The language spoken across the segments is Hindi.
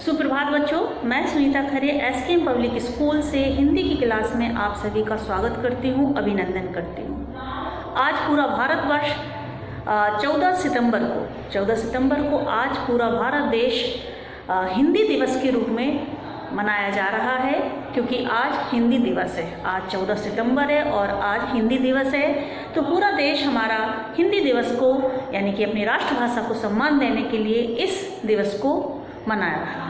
सुप्रभात बच्चों, मैं सुनीता खरे एसकेएम पब्लिक स्कूल से हिंदी की क्लास में आप सभी का स्वागत करती हूँ, अभिनंदन करती हूँ। आज पूरा भारतवर्ष 14 सितंबर को आज पूरा भारत देश हिंदी दिवस के रूप में मनाया जा रहा है, क्योंकि आज हिंदी दिवस है। आज 14 सितंबर है और आज हिंदी दिवस है, तो पूरा देश हमारा हिंदी दिवस को यानी कि अपनी राष्ट्रभाषा को सम्मान देने के लिए इस दिवस को मना रहा है।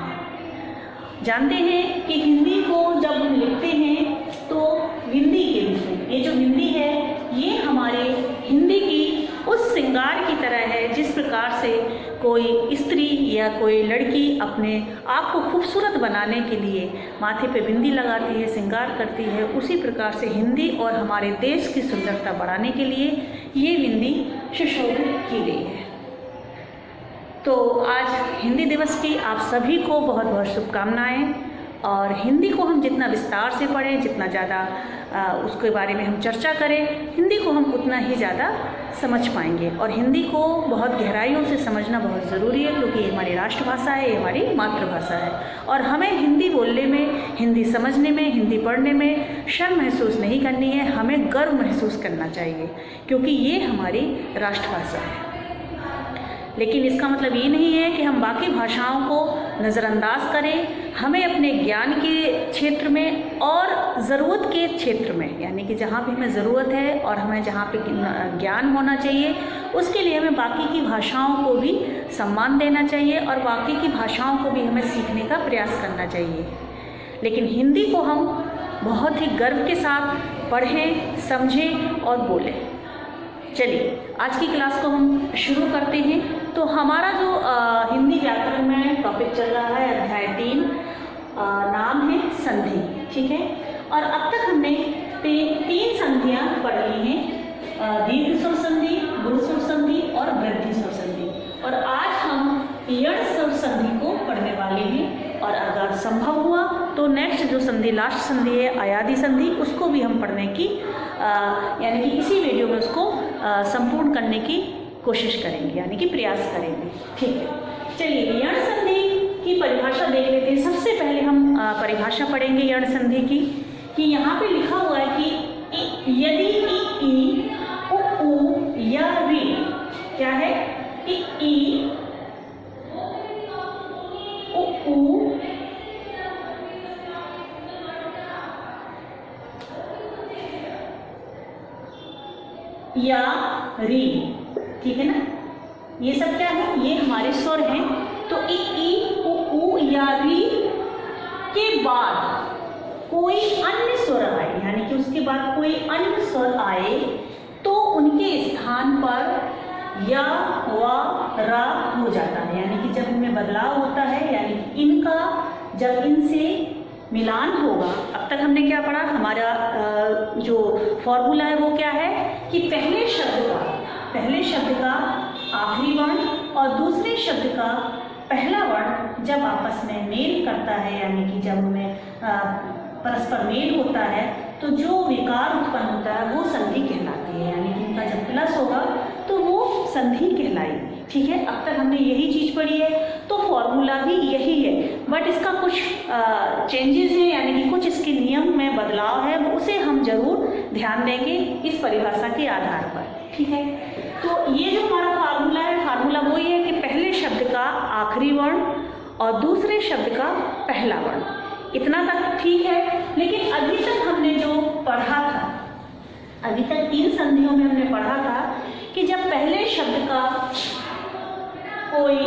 जानते हैं कि हिंदी को जब हम लिखते हैं तो हिंदी के रूप में, ये जो हिंदी है ये हमारे हिंदी की उस श्रृंगार की तरह है जिस प्रकार से कोई स्त्री या कोई लड़की अपने आप को खूबसूरत बनाने के लिए माथे पे बिंदी लगाती है, श्रृंगार करती है, उसी प्रकार से हिंदी और हमारे देश की सुंदरता बढ़ाने के लिए ये बिंदी सुशोभित की गई है। तो आज हिंदी दिवस की आप सभी को बहुत बहुत शुभकामनाएं। और हिंदी को हम जितना विस्तार से पढ़ें, जितना ज़्यादा उसके बारे में हम चर्चा करें, हिंदी को हम उतना ही ज़्यादा समझ पाएंगे। और हिंदी को बहुत गहराइयों से समझना बहुत ज़रूरी है, क्योंकि ये हमारी राष्ट्रभाषा है, ये हमारी मातृभाषा है। और हमें हिंदी बोलने में, हिंदी समझने में, हिंदी पढ़ने में शर्म महसूस नहीं करनी है, हमें गर्व महसूस करना चाहिए, क्योंकि ये हमारी राष्ट्रभाषा है। लेकिन इसका मतलब ये नहीं है कि हम बाकी भाषाओं को नज़रअंदाज करें। हमें अपने ज्ञान के क्षेत्र में और ज़रूरत के क्षेत्र में, यानी कि जहाँ भी हमें ज़रूरत है और हमें जहाँ पे ज्ञान होना चाहिए, उसके लिए हमें बाकी की भाषाओं को भी सम्मान देना चाहिए और बाकी की भाषाओं को भी हमें सीखने का प्रयास करना चाहिए। लेकिन हिंदी को हम बहुत ही गर्व के साथ पढ़ें, समझें और बोलें। चलिए आज की क्लास को हम शुरू करते हैं। तो हमारा जो हिंदी व्याकरण में टॉपिक चल रहा है, अध्याय 3, नाम है संधि, ठीक है। और अब तक हमने तीन संधियां पढ़ी हैं, दीर्घ स्वर संधि, गुण स्वर संधि और वृद्धि स्वर संधि। और आज हम यण स्वर संधि को पढ़ने वाले हैं। और अगर संभव हुआ तो नेक्स्ट जो संधि, लास्ट संधि है अयादि संधि, उसको भी हम पढ़ने की यानी कि इसी वीडियो में उसको संपूर्ण करने की कोशिश करेंगे, यानी कि प्रयास करेंगे, ठीक है। चलिए यण संधि की परिभाषा देख लेते हैं। सबसे पहले हम परिभाषा पढ़ेंगे यण संधि की, कि यहाँ पे लिखा हुआ है कि यदि ई उ या री, क्या है, ई उ या री, ठीक है ना। ये सब क्या है, ये हमारे स्वर हैं। तो ई उ या री के बाद कोई अन्य स्वर आए, यानी कि उसके बाद कोई अन्य स्वर आए तो उनके स्थान पर या वा रा हो जाता है, यानी कि जब इनमें बदलाव होता है, यानी कि इनका जब इनसे मिलान होगा। अब तक हमने क्या पढ़ा, हमारा जो फॉर्मूला है वो क्या है कि पहले शब्द का आखिरी वर्ण और दूसरे शब्द का पहला वर्ण जब आपस में मेल करता है, यानी कि जब उनमें परस्पर मेल होता है, तो जो विकार उत्पन्न होता है वो संधि कहलाती है, यानी कि इनका जब प्लस होगा तो वो संधि कहलाएगी, ठीक है। अब तक हमने यही चीज़ पढ़ी है, तो फॉर्मूला भी यही है, बट इसका कुछ चेंजेस हैं, यानी कि कुछ इसके नियम में बदलाव है, उसे हम जरूर ध्यान देंगे इस परिभाषा के आधार पर, ठीक है। तो ये जो हमारा फार्मूला है, फार्मूला वही है कि पहले शब्द का आखिरी वर्ण और दूसरे शब्द का पहला वर्ण, इतना तक ठीक है। लेकिन अभी तक हमने जो पढ़ा था, अभी तक 3 संधियों में हमने पढ़ा था कि जब पहले शब्द का कोई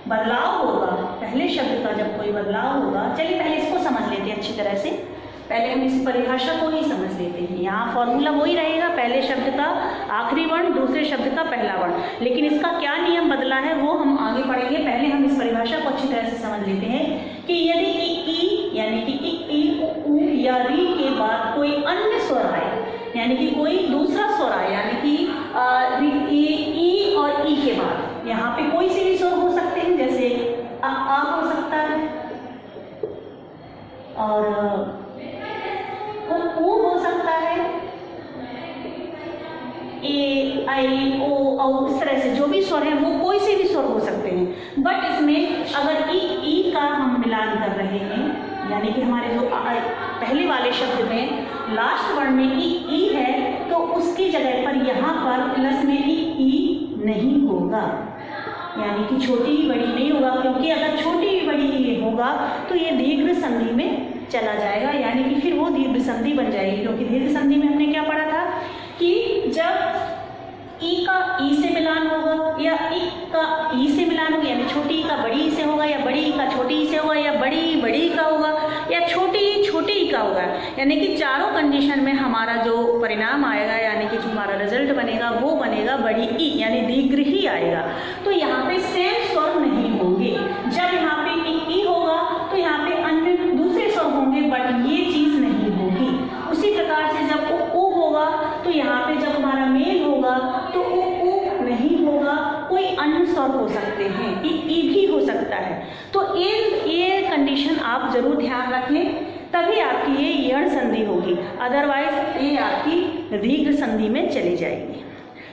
बदलाव होगा, पहले शब्द का जब कोई बदलाव होगा, चलिए पहले इसको समझ लेते हैं अच्छी तरह से। पहले हम इस परिभाषा को ही समझ लेते हैं। यहाँ फॉर्मूला वही रहेगा, पहले शब्द का आखिरी वर्ण, दूसरे शब्द का पहला वर्ण, लेकिन इसका क्या नियम बदला है वो हम आगे पढ़ेंगे। पहले हम इस परिभाषा को अच्छी तरह से समझ लेते हैं कि यदि ई यानी कि ई उ या री के बाद कोई अन्य स्वर आए, यानी कि कोई दूसरा स्वर आए, यानी कि ई और ई के बाद यहाँ पे कोई से भी स्वर हो सकते हैं, जैसे आ हो सकता है और उ हो सकता है, ए आई ओ औ, इस तरह से जो भी स्वर है वो कोई से भी स्वर हो सकते हैं। बट इसमें अगर ई यानी कि हमारे जो पहले वाले शब्द में लास्ट वर्ड में ई है तो उसकी जगह पर यहाँ पर प्लस में ई नहीं होगा, यानी कि छोटी बड़ी नहीं होगा, क्योंकि अगर छोटी बड़ी ये होगा तो ये दीर्घ संधि में चला जाएगा, यानी कि फिर वो दीर्घ संधि बन जाएगी। क्योंकि दीर्घ संधि में हमने क्या पढ़ा था कि जब ई का ई से मिलान होगा या ई का ई से मिलान होगा, यानी छोटी ई का बड़ी ई से होगा या बड़ी ई का छोटी ई से होगा या बड़ी बड़ी ई का होगा या छोटी ई का होगा, यानी कि चारों कंडीशन में हमारा जो परिणाम आएगा यानी कि जो हमारा रिजल्ट बनेगा वो बनेगा बड़ी ई, यानी दीर्घ ही आएगा। तो यहाँ पे सेम स्वर नहीं होंगे, जब यहाँ पे ई होगा तो यहाँ पे अन्य दूसरे स्वर होंगे, बट ये चीज़ नहीं होगी। उसी प्रकार से जब ओ होगा तो यहाँ पे जब हमारा मेल होगा तो ओ नहीं होगा, कोई अन्य स्वर हो सकते हैं, ई भी हो सकता है। तो ये कंडीशन आप जरूर ध्यान रखें, तभी आपकी ये यण संधि होगी, अदरवाइज ये आपकी दीर्घ संधि में चली जाएगी।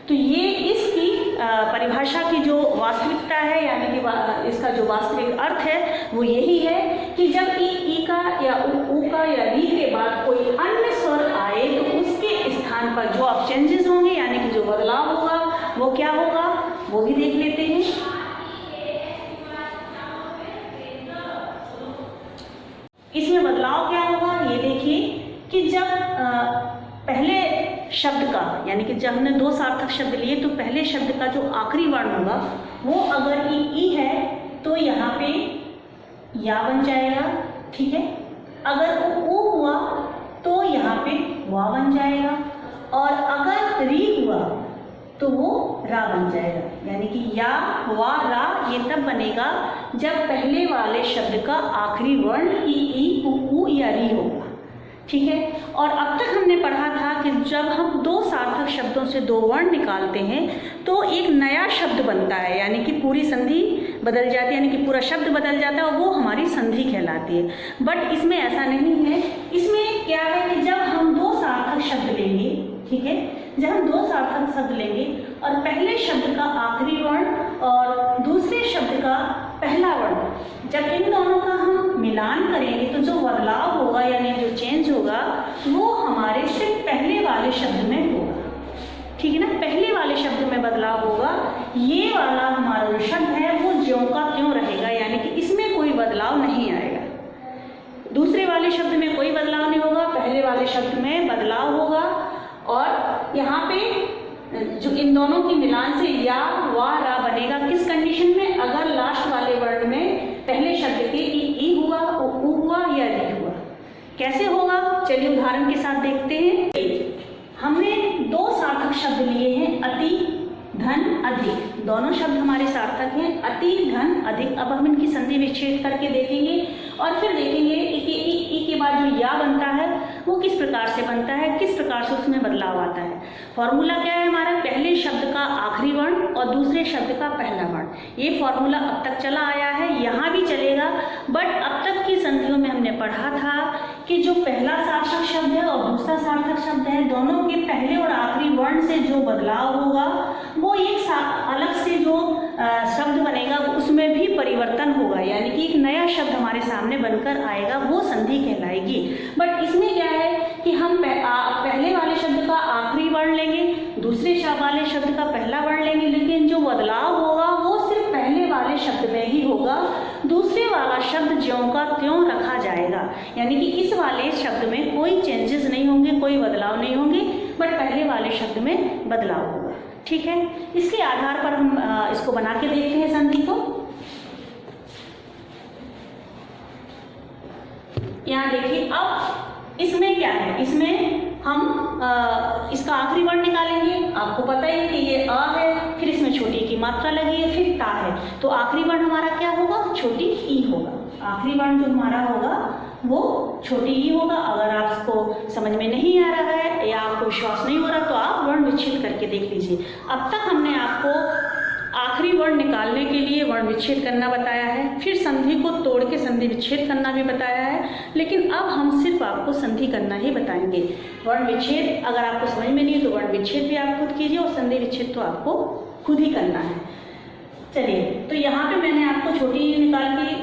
तो ये इसकी परिभाषा की जो वास्तविकता है, यानी कि इसका जो वास्तविक अर्थ है वो यही है कि जब ई का या ऊ का या री के बाद कोई अन्य स्वर आए तो उसके स्थान पर जो अब चेंजेस होंगे, यानी कि जो बदलाव होगा वो क्या होगा वो भी देख लेते हैं। इसमें बदलाव क्या होगा ये देखिए कि जब पहले शब्द का, यानी कि जब हमने दो सार्थक शब्द लिए तो पहले शब्द का जो आखिरी वर्ण होगा वो अगर ई है तो यहाँ पे या बन जाएगा, ठीक है। अगर वो हुआ तो यहाँ पे वा बन जाएगा, और अगर री हुआ तो वो रा बन जाएगा, यानी कि या वा रा ये तब बनेगा जब पहले वाले शब्द का आखिरी वर्ण ई ऊ या री होगा, ठीक है। और अब तक हमने पढ़ा था कि जब हम दो सार्थक शब्दों से दो वर्ण निकालते हैं तो एक नया शब्द बनता है, यानी कि पूरी संधि बदल जाती है, यानी कि पूरा शब्द बदल जाता है और वो हमारी संधि कहलाती है। बट इसमें ऐसा नहीं है, इसमें क्या है कि जब हम दो सार्थक शब्द लेंगे, ठीक है, जब हम दो सार्थक शब्द लेंगे और पहले शब्द का आखिरी वर्ण और दूसरे शब्द का पहला वर्ण, जब इन दोनों का हम मिलान करेंगे तो जो बदलाव होगा यानी जो चेंज होगा वो हमारे सिर्फ पहले वाले शब्द में होगा, ठीक है ना। पहले वाले शब्द में बदलाव होगा, ये वाला हमारा जो शब्द है वो ज्यों का त्यों रहेगा, यानी कि इसमें कोई बदलाव नहीं आएगा। दूसरे वाले शब्द में कोई बदलाव नहीं होगा, पहले वाले शब्द में बदलाव होगा। और यहाँ पे जो इन दोनों की मिलान से या वा रा बनेगा, किस कंडीशन में, अगर लास्ट वाले वर्ड में पहले शब्द के ई हुआ, ऊ हुआ या री हुआ। कैसे होगा चलिए उदाहरण के साथ देखते हैं। हमने दो सार्थक शब्द लिए हैं, अति धन अधिक, दोनों शब्द हमारे सार्थक हैं, अति धन अधिक। अब हम इनकी संधि विच्छेद करके देखेंगे और फिर देखेंगे कि ई के बाद जो या बनता है वो किस प्रकार से बनता है, किस प्रकार से उसमें बदलाव आता है। फॉर्मूला क्या है हमारा, पहले शब्द का आखिरी वर्ण और दूसरे शब्द का पहला वर्ण। ये फॉर्मूला अब तक चला आया है, यहाँ भी चलेगा, बट अब तक की संधियों में हमने पढ़ा था कि जो पहला सार्थक शब्द है और दूसरा सार्थक शब्द है, दोनों के पहले और आखिरी वर्ण से जो बदलाव होगा वो एक अलग से जो शब्द बनेगा उसमें भी परिवर्तन होगा, यानी कि एक नया शब्द हमारे सामने बनकर आएगा, वो संधि कहलाएगी। बट इसमें क्या है कि हम पहले वाले शब्द का आखिरी वर्ण लेंगे, दूसरे वाले शब्द का पहला वर्ण लेंगे, लेकिन जो बदलाव होगा वो सिर्फ पहले वाले शब्द में ही होगा, दूसरे वाला शब्द ज्यों का त्यों रखा जाएगा, यानी कि इस वाले शब्द में कोई चेंजेस नहीं होंगे, कोई बदलाव नहीं होंगे, बट पहले वाले शब्द में बदलाव होगा, ठीक है। इसके आधार पर हम इसको बना के देखते हैं संधि को। यहाँ देखिए अब इसमें क्या है, इसमें हम इसका आखिरी वर्ण निकालेंगे। आपको पता ही है कि ये अ है, फिर इसमें छोटी की मात्रा लगी है, फिर ता है, तो आखिरी वर्ण हमारा क्या होगा, छोटी ई होगा। आखिरी वर्ण जो हमारा होगा वो छोटी ई होगा। अगर आपको समझ में नहीं आ रहा है या आपको विश्वास नहीं हो रहा तो आप वर्ण विच्छेद करके देख लीजिए। अब तक हमने आपको आखिरी वर्ण निकालने के लिए वर्ण विच्छेद करना बताया है, फिर संधि को तोड़ के संधि विच्छेद करना भी बताया है, लेकिन अब हम सिर्फ आपको संधि करना ही बताएंगे। वर्ण विच्छेद अगर आपको समझ में नहीं है तो वर्ण विच्छेद भी आप खुद कीजिए और संधि विच्छेद तो आपको खुद ही करना है। चलिए, तो यहाँ पे मैंने आपको छोटी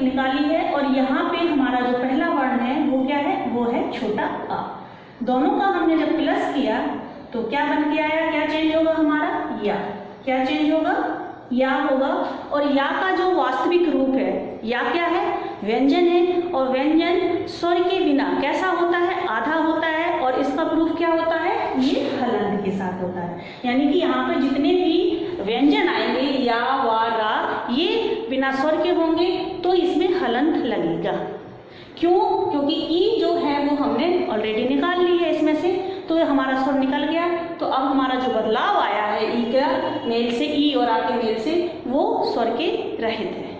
निकाली है और यहाँ पे हमारा जो पहला वर्ण है वो क्या है, वो है छोटा आ। दोनों का हमने जब प्लस किया तो क्या बन के आया, क्या चेंज होगा हमारा, या। क्या चेंज होगा, या होगा। और या का जो वास्तविक रूप है, या क्या है, व्यंजन है। और व्यंजन स्वर के बिना कैसा होता है, आधा होता है। और इसका प्रूफ क्या होता है, ये हलंत के साथ होता है। यानी कि यहाँ पे जितने भी व्यंजन आएंगे, या, वा, रा, ये बिना स्वर के होंगे तो इसमें हलंत लगेगा। क्यों, क्योंकि ई जो है वो हमने ऑलरेडी निकाल ली है इसमें से, तो हमारा स्वर निकल गया। तो अब हमारा जो बदलाव आया है ई का मेल से, ई और आ के मेल से, वो स्वर के रहित है।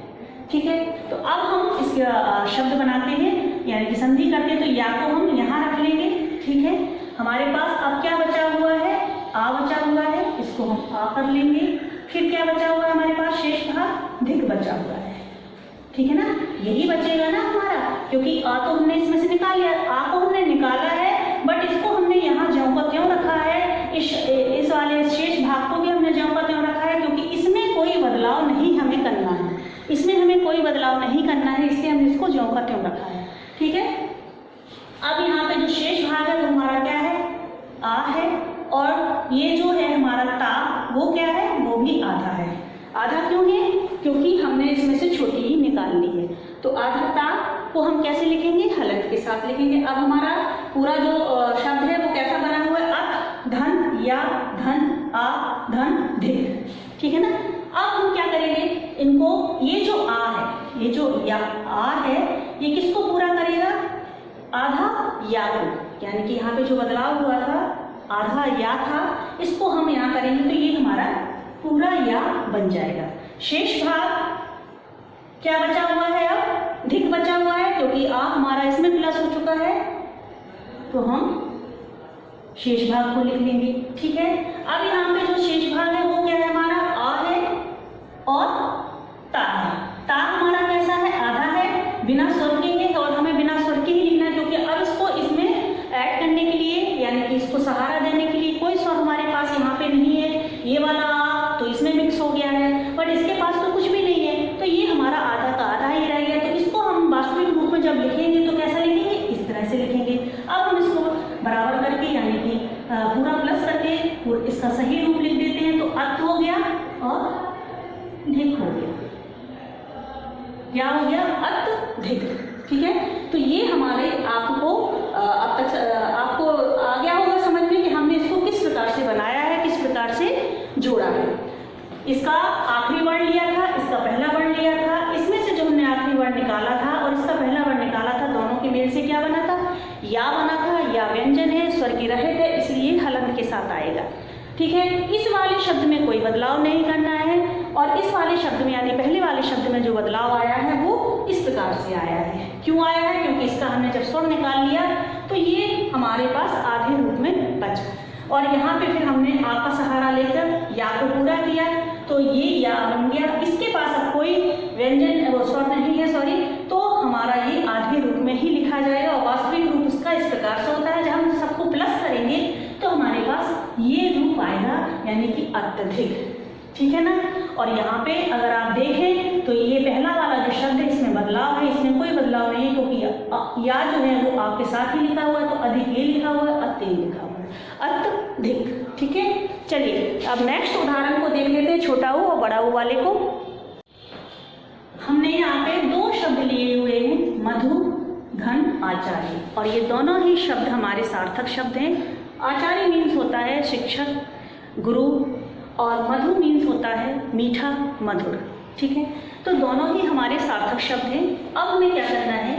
ठीक है, तो अब हम इसका शब्द बनाते हैं, यानी कि संधि करते हैं। तो या को हम यहाँ रख लेंगे। ठीक है, हमारे पास अब क्या बचा हुआ है, आ बचा हुआ है, इसको हम आ कर लेंगे। फिर क्या बचा हुआ है हमारे पास, शेष भाग धिक बचा हुआ है। ठीक है ना, यही बचेगा ना हमारा, क्योंकि आ तो हमने इसमें से निकाल लिया, आ को हमने निकाला है, बट इसको हमने यहाँ ज्यों का त्यों रखा है। इस वाले शेष भाग को भी हमने ज्यों का त्यों रखा है, क्योंकि इसमें कोई बदलाव नहीं हमें करना है, इसमें हमें कोई बदलाव नहीं करना है, इसलिए हमने इसको ज्यों का त्यों रखा है। ठीक है, अब यहाँ पे जो शेष भाग है वो हमारा क्या है, आ है। और ये जो है हमारा ता, वो क्या है, वो भी आधा है। आधा क्यों है, क्योंकि हमने इसमें से छोटी ही निकाल ली है। तो आधा ता को हम कैसे लिखेंगे, हलंत के साथ लिखेंगे। अब हमारा पूरा जो शब्द है वो कैसा बना हुआ है, अत, धन, या, धन, आ, धन, धिक। ठीक है ना, अब हम क्या करेंगे, इनको, ये जो आ है, ये जो या आ है, ये किसको पूरा करेगा, आधा या को। यानी कि यहाँ पे जो बदलाव हुआ था, आधा या था, इसको हम यहाँ करेंगे तो ये हमारा पूरा या बन जाएगा। शेष भाग क्या बचा हुआ है, अब धिक बचा हुआ है, क्योंकि आ हमारा इसमें प्लस हो चुका है, तो हम शेष भाग को लिख लेंगे। ठीक है, अब यहाँ पे जो शेष भाग है वो क्या है, हमारा आ है और ता है। ता हमारा कैसा है, आधा है, बिना स्वर के है, और हमें बिना स्वर के ही लिखना है, क्योंकि अब इसको इसमें ऐड करने के लिए, यानी कि इसको सहारा देने के लिए कोई स्वर हमारे पास यहाँ पे नहीं है। ये वाला आ तो इसमें मिक्स हो गया है, बट इसके पास तो कुछ भी नहीं है, तो ये हमारा आधा का आधा ही रह गया। तो इसको हम वास्तविक रूप में जब लिखेंगे तो कैसा लिखेंगे, इस तरह से लिखेंगे। अब हम इसको बराबर करके, यानी कि पूरा प्लस करके इसका सही रूप लिख देते हैं। तो अत हो गया और धिक हो गया। क्या हो गया, अत, धिक। ठीक है, तो ये हमारे आपको अब तक आपको आ गया होगा समझ में कि हमने इसको किस प्रकार से बनाया है, किस प्रकार से जोड़ा है। इसका आखिरी वर्ण लिया था, इसका पहला वर्ण लिया था, इसमें से जो हमने आखिरी वर्ण निकाला था और इसका पहला वर्ण निकाला था, दोनों के मेल से क्या बना था, या बना था। या व्यंजन है, स्वर की रहित है, इसलिए हलंत के साथ आएगा। ठीक है, इस वाले शब्द में कोई बदलाव नहीं करना है, और इस वाले शब्द में, यानी पहले वाले शब्द में जो बदलाव आया है वो इस प्रकार से आया है। क्यों आया है, क्योंकि इसका हमने जब स्वर निकाल लिया तो ये हमारे पास आधे रूप में बचा, और यहाँ पे फिर हमने आ का सहारा लेकर या को पूरा किया, तो ये या बन गया। इसके पास अब कोई व्यंजन वो स्वर नहीं है, सॉरी, तो हमारा ये आधे रूप में ही लिखा जाएगा। और वास्तविक रूप उसका इस प्रकार से होता है, जब हम सबको प्लस करेंगे तो हमारे पास ये रूप आएगा, यानी कि अत्यधिक। ठीक है ना, और यहाँ पे अगर आप देखें तो ये पहला वाला जो शब्द है इसमें बदलाव है, इसमें कोई बदलाव नहीं है, क्योंकि या जो है वो आपके साथ ही लिखा हुआ है, तो अधिक ये लिखा हुआ है, अत्य लिखा हुआ है, अत्यधिक। ठीक है, चलिए अब नेक्स्ट उदाहरण को देख लेते हैं, छोटा ऊ और बड़ा ऊ वाले को। हमने यहाँ पे दो शब्द लिए हुए हैं, मधु, धन, आचार्य, और ये दोनों ही शब्द हमारे सार्थक शब्द हैं। आचार्य मीन्स होता है शिक्षक, गुरु, और मधु मीन्स होता है मीठा, मधुर। ठीक है, तो दोनों ही हमारे सार्थक शब्द हैं। अब हमें क्या करना है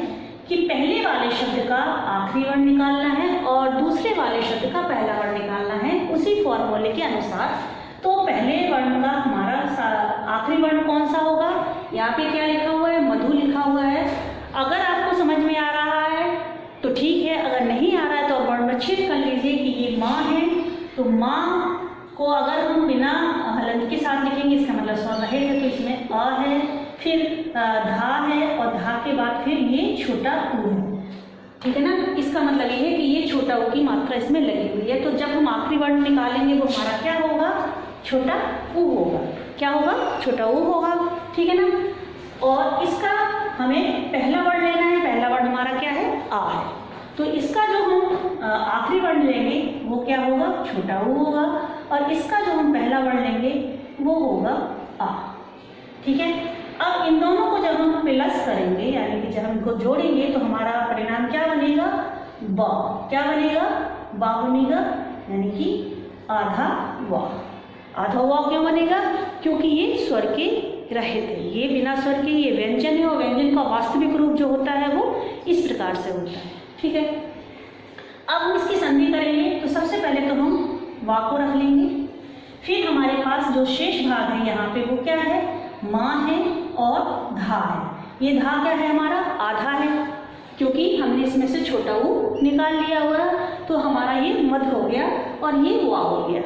कि पहले वाले शब्द का आखिरी वर्ण निकालना है और दूसरे वाले शब्द का पहला वर्ण निकालना है, उसी फॉर्मूले के अनुसार। तो पहले वर्ण का हमारा आखिरी वर्ण कौन सा होगा, यहाँ पे क्या लिखा हुआ है, मधु लिखा हुआ है। अगर आपको समझ में आ रहा है तो ठीक है, अगर नहीं आ रहा है तो वर्णचित कर लीजिए कि ये माँ है, तो माँ को अगर हम बिना हलंत के साथ लिखेंगे, इसका मतलब स्वर रहेगा, तो इसमें अ है, फिर धा है, और धा के बाद फिर ये छोटा ऊ है। ठीक है ना, इसका मतलब ये है कि ये छोटा ऊ की मात्रा इसमें लगी हुई है। तो जब हम आखिरी वर्ण निकालेंगे वो हमारा क्या होगा, छोटा ऊ होगा। क्या होगा? छोटा ऊ होगा, ठीक है ना। और इसका हमें पहला वर्ण लेना है, पहला वर्ण हमारा क्या है? आ है। तो इसका जो हम आखिरी वर्ण लेंगे वो क्या होगा? छोटा ऊ होगा। और इसका जो हम पहला वर्ण लेंगे वो होगा आ, ठीक है। अब इन दोनों को जब हम प्लस करेंगे, यानी कि जब हम इनको जोड़ेंगे तो हमारा परिणाम क्या बनेगा? बा। क्या बनेगा? बा बनेगा, यानी कि आधा वाह। आधा वाह क्यों बनेगा? क्योंकि ये स्वर के रहित है, ये बिना स्वर के ये व्यंजन है, और व्यंजन का वास्तविक रूप जो होता है वो इस प्रकार से होता है, ठीक है। अब हम इसकी संधि करेंगे तो सबसे पहले तो हम वा को रख लेंगे, फिर हमारे पास जो शेष भाग है यहाँ पे वो क्या है? माँ है और धा है। ये धा क्या है? हमारा आधा है, क्योंकि हमने इसमें से छोटा ऊ निकाल लिया हुआ, तो हमारा ये मध हो गया और ये वा हो गया।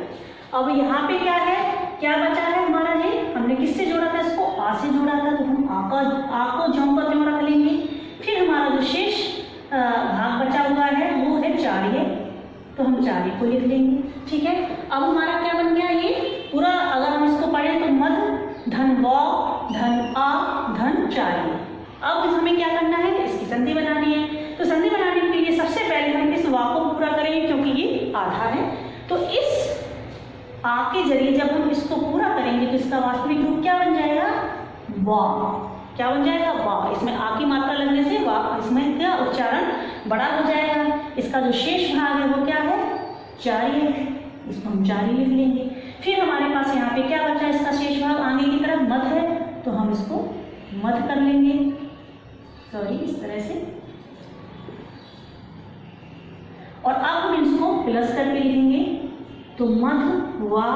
अब यहाँ पे क्या है? क्या बचा है हमारा? ये हमने किससे जोड़ा था? इसको आ से जोड़ा था, तो हम आ को ज्यों का त्यों रख लेंगे। फिर हमारा जो शेष भाग बचा हुआ है वो है चार्य, तो हम चार्य को लिख लेंगे, ठीक है। अब हमारा क्या बन गया? ये पूरा अगर हम इसको पढ़ें तो मध धन वा धन आ धन चार्य। अब हमें क्या करना है? इसकी संधि बनानी है। तो संधि बनाने के लिए सबसे पहले हम इस वा को पूरा करेंगे, क्योंकि ये आधा है। तो इस आ के जरिए जब हम इसको पूरा करेंगे तो इसका वास्तविक रूप क्या बन जाएगा? वा। क्या बन जाएगा? वा। इसमें आ की मात्रा लगने से वा, इसमें क्या उच्चारण बड़ा हो जाएगा। इसका जो शेष भाग है वो क्या है? चार्य है, इसको हम चार्य लिख लेंगे। फिर हमारे पास यहाँ पे क्या बचा? इसका शेष भाग आगे की तरफ मध है, तो हम इसको मध कर लेंगे, सॉरी इस तरह से। और अब हम इसको प्लस करके लिखेंगे, तो मध वा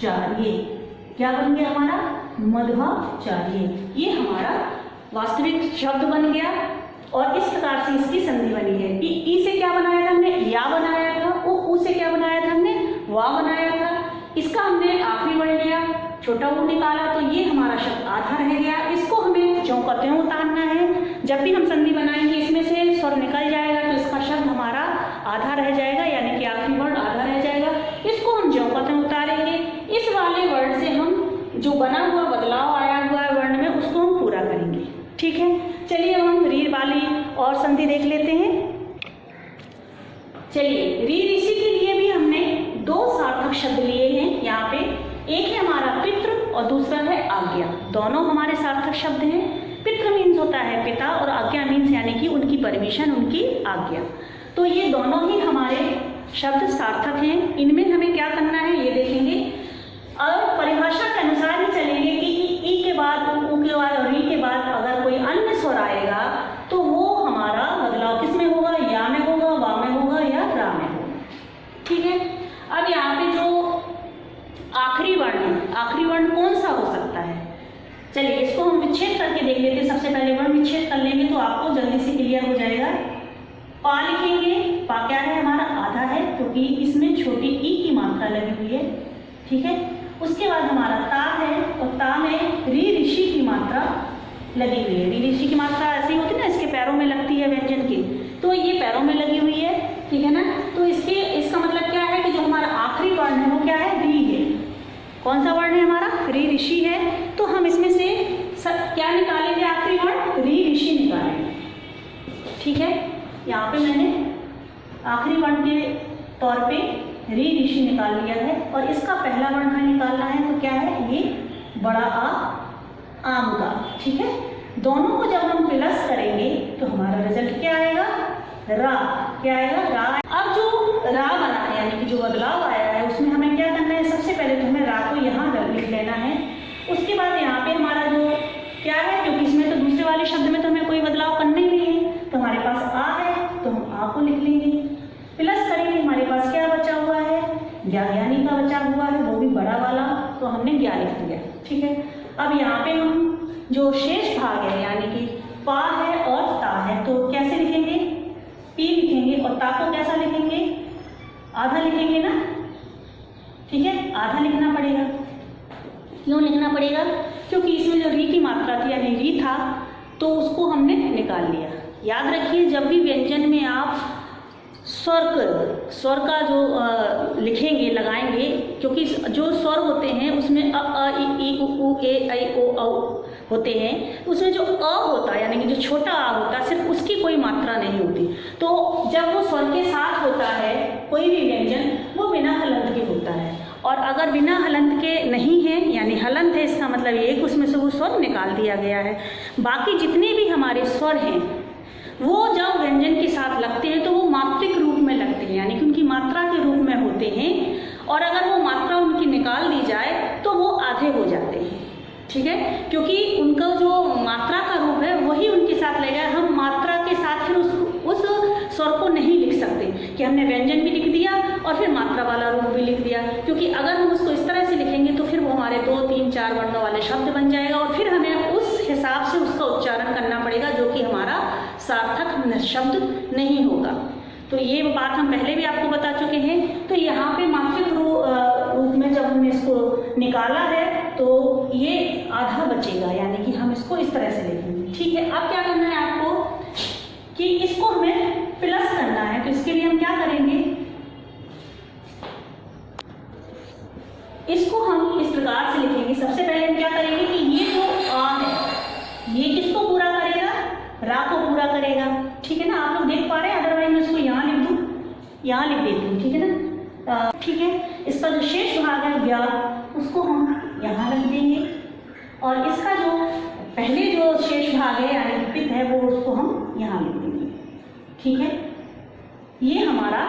चार्य। क्या बन गया हमारा? मध्वाचार्य। ये हमारा वास्तविक शब्द बन गया, और इस प्रकार से इसकी संधि बनी है। ई से क्या बनाया था हमने? या बनाया था। ऊ से क्या बनाया था हमने? वा बनाया था। इसका हमने आखिरी वर्ण लिया, छोटा ऊ निकाला, तो ये हमारा शब्द आधा रह गया। इसको हमें ज्यों का त्यों उतारना है। जब भी हम संधि बनाएंगे इसमें से स्वर निकल जाएगा, तो इसका शब्द हमारा आधा रह जाएगा, यानी कि आखिरी वर्ण आधा रह जाएगा। इसको हम ज्यों का त्यों उतारेंगे। इस वाले वर्ण से हम जो बना हुआ बदलाव आया हुआ है वर्ण में, उसको हम पूरा करेंगे, ठीक है। चलिए अब हम री वाली और संधि देख लेते हैं। चलिए, री ऋषि के लिए भी हमने दो सार्थक शब्द लिए हैं यहाँ पे। एक है हमारा पितृ और दूसरा है आज्ञा। दोनों हमारे सार्थक शब्द हैं। पितृ मीन्स होता है पिता, और आज्ञा मीन्स यानी कि उनकी परमिशन, उनकी आज्ञा। तो ये दोनों ही हमारे शब्द सार्थक हैं। इनमें हमें क्या करना है ये देखेंगे, और परिभाषा के अनुसार ही चलेंगे कि ई के बाद, ऊ के बाद और री के बाद अगर कोई अन्य स्वर आएगा तो वो हमारा बदलाव किस में होगा? या में होगा, वा में होगा या रा में होगा, ठीक है। अब यहाँ पे जो आखिरी वर्ण है, आखिरी वर्ण कौन सा हो सकता है? चलिए इसको हम विच्छेद करके देख लेते हैं। सबसे पहले वर्ण विच्छेद कर लेंगे तो आपको जल्दी से क्लियर हो जाएगा। पा लिखेंगे। पा क्या है? हमारा आधा है, क्योंकि इसमें छोटी ई की मात्रा लगी हुई है, ठीक है। उसके बाद हमारा ता है, और ता में री ऋषि की मात्रा लगी हुई है। री ऋषि की मात्रा ऐसी होती है ना, इसके पैरों में लगती है व्यंजन की, तो ये पैरों में लगी हुई है, ठीक है ना। तो इसका मतलब क्या है कि जो हमारा आखिरी वर्ण है वो क्या है? री है। कौन सा वर्ण है हमारा? री ऋषि है। तो हम इसमें से क्या निकालेंगे? आखिरी वर्ण री ऋषि निकालेंगे, ठीक है। यहाँ पे मैंने आखिरी वर्ण के तौर पे री ऋषि निकाल लिया है, और इसका पहला वर्ण हमें निकालना है, तो क्या है? ये बड़ा आ, आम का, ठीक है। दोनों को जब हम प्लस करेंगे तो हमारा रिजल्ट क्या आएगा? रा। क्या आएगा? रा। अब जो रा बना है, यानी कि जो बदलाव आया है, उसमें हमें क्या करना है? सबसे पहले तो हमें रा को यहाँ लिख लेना है। उसके बाद यहाँ पे हमारा जो क्या है, क्योंकि इसमें तो दूसरे वाले शब्द में तो हमें कोई बदलाव करना ही नहीं है, तो हमारे पास आ है, तो हम आ को लिख लेंगे। प्लस करेंगे, हमारे पास क्या बचा हुआ है? ज्ञानी का बचा हुआ है, वो भी बड़ा वाला, तो हमने ज्ञा लिख दिया, ठीक है। अब यहाँ पे हम जो शेष भाग है, यानी कि पा है और ता है, तो कैसे लिखेंगे? पी लिखेंगे, और ता को कैसा लिखेंगे? आधा लिखेंगे ना, ठीक है। आधा लिखना पड़ेगा। क्यों लिखना पड़ेगा? क्योंकि इसमें जो री की मात्रा थी, यानी री था, तो उसको हमने निकाल लिया। याद रखिए, जब भी व्यंजन में आप स्वर का जो लिखेंगे, लगाएंगे, क्योंकि जो स्वर होते हैं उसमें अ इ उ ए ऐ ओ औ होते हैं, उसमें जो अ होता है यानी कि जो छोटा आ होता है सिर्फ उसकी कोई मात्रा नहीं होती। तो जब वो स्वर के साथ होता है कोई भी व्यंजन वो बिना हलंत के होता है, और अगर बिना हलंत के नहीं है यानी हलंत है, इसका मतलब ये कि उसमें से वो स्वर निकाल दिया गया है। बाकी जितने भी हमारे स्वर हैं वो जब व्यंजन के साथ लगते हैं तो वो मात्रिक रूप में लगते हैं, यानी कि उनकी मात्रा के रूप में होते हैं, और अगर वो मात्रा उनकी निकाल दी जाए तो वो आधे हो जाते हैं। ठीक है, क्योंकि उनका जो मात्रा का रूप है वही उनके साथ लगेगा। हम मात्रा के साथ फिर उस स्वर को नहीं लिख सकते कि हमने व्यंजन भी लिख दिया और फिर मात्रा वाला रूप भी लिख दिया, क्योंकि अगर हम उसको इस तरह से लिखेंगे तो फिर वो हमारे 2, 3, 4 वर्णों वाले शब्द बन जाएगा, और फिर हमें उस हिसाब से उसका उच्चारण करना पड़ेगा, जो कि हमारा सार्थक शब्द नहीं होगा। तो ये बात हम पहले भी आपको बता चुके हैं। तो यहाँ पे मात्रिक रूप में जब हमने इसको निकाला है तो ये आधा बचेगा, यानी कि हम इसको इस तरह से लिखेंगे। ठीक है, अब क्या करना है आपको कि इसको हमें प्लस करना है। तो इसके लिए हम क्या करेंगे, इसको हम इस प्रकार से लिखेंगे। सबसे पहले हम क्या करेंगे कि ये जो आ है ये किसको पूरा करेगा, रा को पूरा करेगा। ठीक है ना, आप लोग देख पा रहे हैं, अदरवाइज मैं इसको यहाँ लिख दूँ, यहाँ लिख देती हूँ। ठीक है ना, ठीक है। इसका जो शेष भाग है व्या, उसको हम यहाँ रख देंगे, और इसका जो पहले जो शेष भाग है यानी कि पित है वो उसको हम यहाँ लिख देंगे। ठीक है, ये हमारा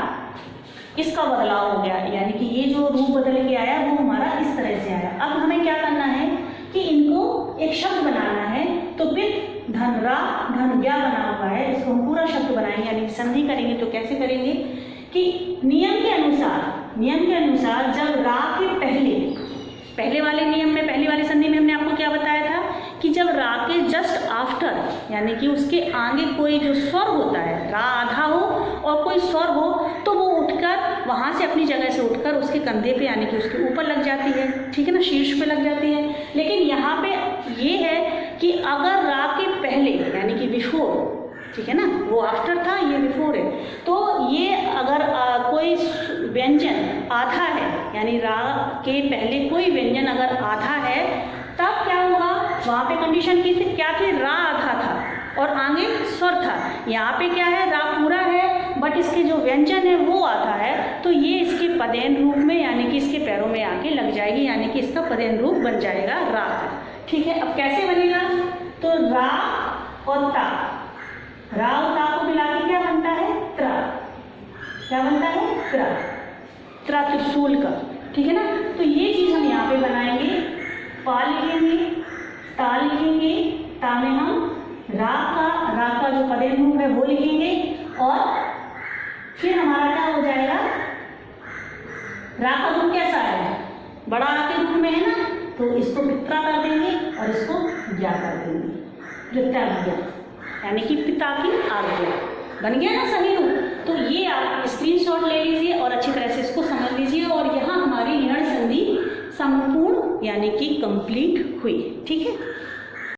इसका बदलाव हो गया, यानी कि ये जो रूप बदल के आया वो हमारा इस तरह से आया। अब हमें क्या करना है कि इनको एक शब्द बनाना है। तो पित धन रा धन व्या बना हुआ है, इसको हम पूरा शब्द बनाएंगे, यानी संधि करेंगे। तो कैसे करेंगे कि नियम के अनुसार जब रा के पहले वाले नियम में, पहले वाले संधि में हमने आपको क्या बताया था कि जब रा के जस्ट आफ्टर यानी कि उसके आगे कोई जो स्वर होता है, रा आधा हो और कोई स्वर हो, तो वो उठकर वहाँ से अपनी जगह से उठकर उसके कंधे पे यानी कि उसके ऊपर लग जाती है। ठीक है ना, शीर्ष पे लग जाती है। लेकिन यहाँ पे ये है कि अगर रा के पहले यानी कि बिफोर, ठीक है ना, वो आफ्टर था, ये बिफोर है, तो ये अगर कोई व्यंजन आधा है यानी रा के पहले कोई व्यंजन अगर आधा है, तब क्या होगा, वहाँ पे कंडीशन की थी क्या थी, रा आधा था और आगे स्वर था। यहाँ पे क्या है, रा पूरा है बट इसके जो व्यंजन है वो आधा है, तो ये इसके पदेन रूप में यानी कि इसके पैरों में आके लग जाएगी, यानी कि इसका पदेन रूप बन जाएगा रा का। ठीक है, अब कैसे बनेगा, तो रा और ता, रा और ता को मिला के क्या बनता है, त्रा। क्या बनता है, त्रा, त्रा त्रिशूल का। ठीक है ना, तो ये चीज हम यहाँ पे बनाएंगे। पा लिखेंगे, ता लिखेंगे, ता में हम रा का जो पदेन रूप है वो लिखेंगे, और फिर हमारा क्या हो जाएगा, रा का रूप कैसा है, बड़ा रा के रूप में है ना, तो इसको पित्रा कर देंगे और इसको ज्ञा कर देंगे, पित्रा यानी कि पिता की आज्ञा। बन गया ना सही रूप। तो ये आप स्क्रीनशॉट ले लीजिए और अच्छी तरह से इसको समझ लीजिए, और यहाँ हमारी यण संधि संपूर्ण यानी कि कंप्लीट हुई। ठीक है।